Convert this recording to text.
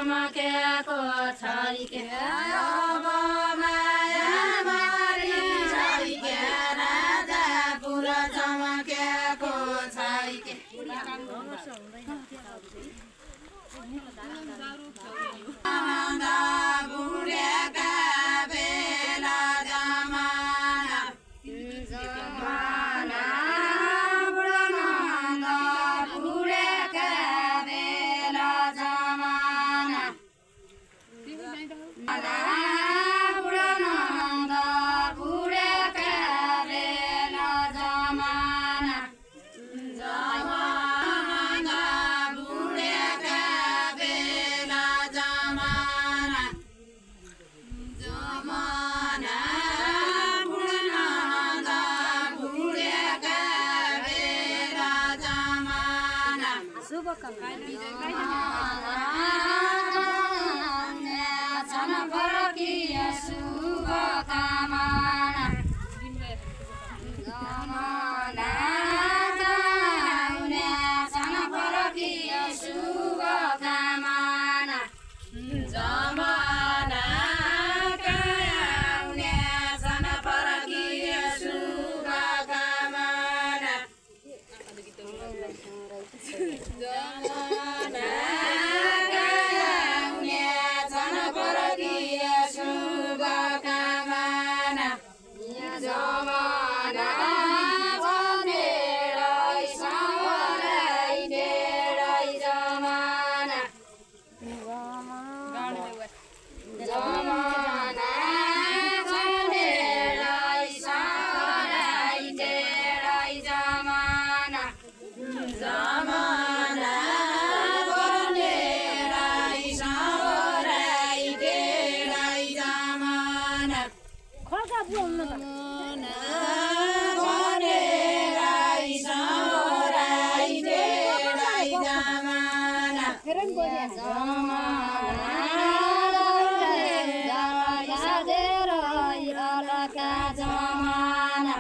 चमकेको छैके अब माया मरि छैके राजापुर चमकेको छैके बुढेका बेला जमाना जमाना बुढेका बेला जमाना बुढेका बेला जमाना जमाना बुढेका बेला जमाना जमाना बुढेका बेला जमाना छन फरकिया शुभकामना जमाना जाउने छन फरकिया शुभकामना जमाना काउने छन फरकिया शुभकामना जमाना काउने छन फरकिया शुभकामना जमाना भनेरै सावरै धेरै जमाना जमाना भनेरै सावरै धेरै जमाना जमाना भनेरै सावरै धेरै जमाना खड्का बोल्नु त भनेरै सावरै धेरै जमाना फेरि पनि बोले जमाना धेरै अलका जमाना